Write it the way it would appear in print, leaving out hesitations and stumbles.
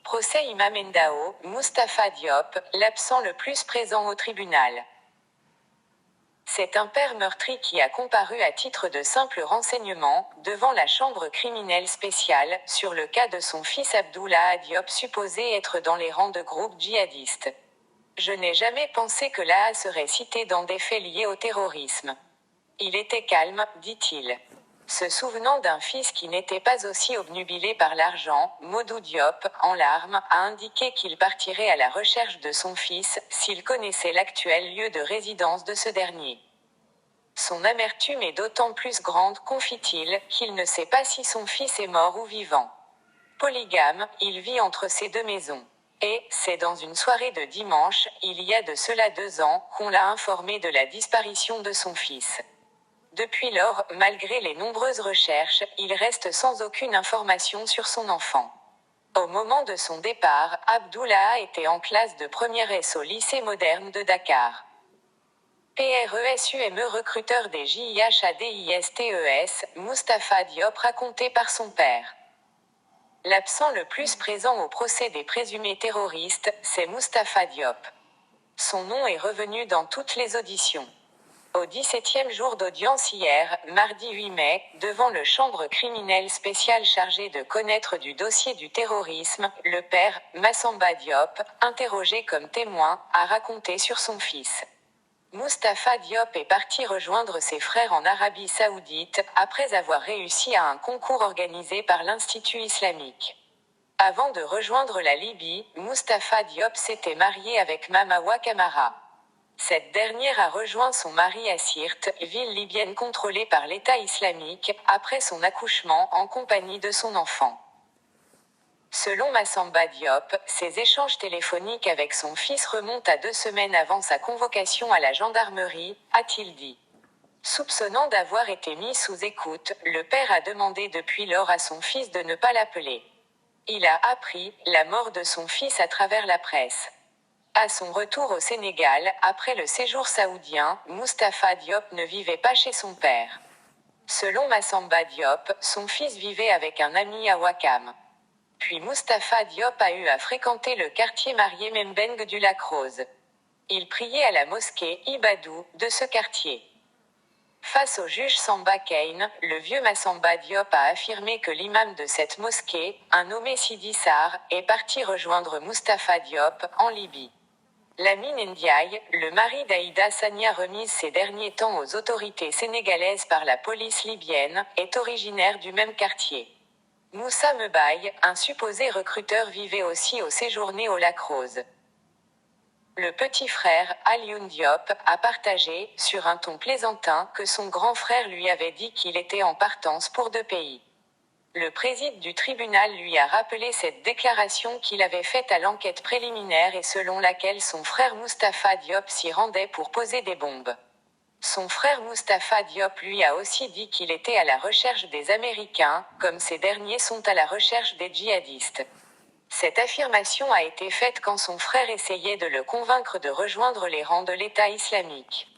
Procès Imam Ndao, Moustapha Diop, l'absent le plus présent au tribunal. C'est un père meurtri qui a comparu à titre de simple renseignement, devant la chambre criminelle spéciale, sur le cas de son fils Abdullah Diop supposé être dans les rangs de groupes djihadistes. Je n'ai jamais pensé que l'AA serait cité dans des faits liés au terrorisme. Il était calme, dit-il. Se souvenant d'un fils qui n'était pas aussi obnubilé par l'argent, Modou Diop, en larmes, a indiqué qu'il partirait à la recherche de son fils, s'il connaissait l'actuel lieu de résidence de ce dernier. Son amertume est d'autant plus grande, confie-t-il, qu'il ne sait pas si son fils est mort ou vivant. Polygame, il vit entre ces deux maisons. Et, c'est dans une soirée de dimanche, il y a de cela 2 ans, qu'on l'a informé de la disparition de son fils. Depuis lors, malgré les nombreuses recherches, il reste sans aucune information sur son enfant. Au moment de son départ, Abdullah était en classe de première S au lycée moderne de Dakar. PRESUME recruteur des JIHADISTES, Moustapha Diop raconté par son père. L'absent le plus présent au procès des présumés terroristes, c'est Moustapha Diop. Son nom est revenu dans toutes les auditions. Au 17e jour d'audience hier, mardi 8 mai, devant le chambre criminelle spéciale chargée de connaître du dossier du terrorisme, le père, Massamba Diop, interrogé comme témoin, a raconté sur son fils. Moustapha Diop est parti rejoindre ses frères en Arabie Saoudite, après avoir réussi à un concours organisé par l'Institut islamique. Avant de rejoindre la Libye, Moustapha Diop s'était marié avec Mamawa Kamara. Cette dernière a rejoint son mari à Sirte, ville libyenne contrôlée par l'État islamique, après son accouchement en compagnie de son enfant. Selon Massamba Diop, ses échanges téléphoniques avec son fils remontent à 2 semaines avant sa convocation à la gendarmerie, a-t-il dit. Soupçonnant d'avoir été mis sous écoute, le père a demandé depuis lors à son fils de ne pas l'appeler. Il a appris la mort de son fils à travers la presse. À son retour au Sénégal, après le séjour saoudien, Moustapha Diop ne vivait pas chez son père. Selon Massamba Diop, son fils vivait avec un ami à Ouakam. Puis Moustapha Diop a eu à fréquenter le quartier marié Membeng du Lac Rose. Il priait à la mosquée Ibadou de ce quartier. Face au juge Samba Kane, le vieux Massamba Diop a affirmé que l'imam de cette mosquée, un nommé Sidi Sarr, est parti rejoindre Moustapha Diop, en Libye. Lamine Ndiaye, le mari d'Aïda Sania remise ces derniers temps aux autorités sénégalaises par la police libyenne, est originaire du même quartier. Moussa Mebaye, un supposé recruteur vivait aussi au séjourné au Lac Rose. Le petit frère, Alioune Diop, a partagé, sur un ton plaisantin, que son grand frère lui avait dit qu'il était en partance pour 2 pays. Le président du tribunal lui a rappelé cette déclaration qu'il avait faite à l'enquête préliminaire et selon laquelle son frère Moustapha Diop s'y rendait pour poser des bombes. Son frère Moustapha Diop lui a aussi dit qu'il était à la recherche des Américains, comme ces derniers sont à la recherche des djihadistes. Cette affirmation a été faite quand son frère essayait de le convaincre de rejoindre les rangs de l'État islamique.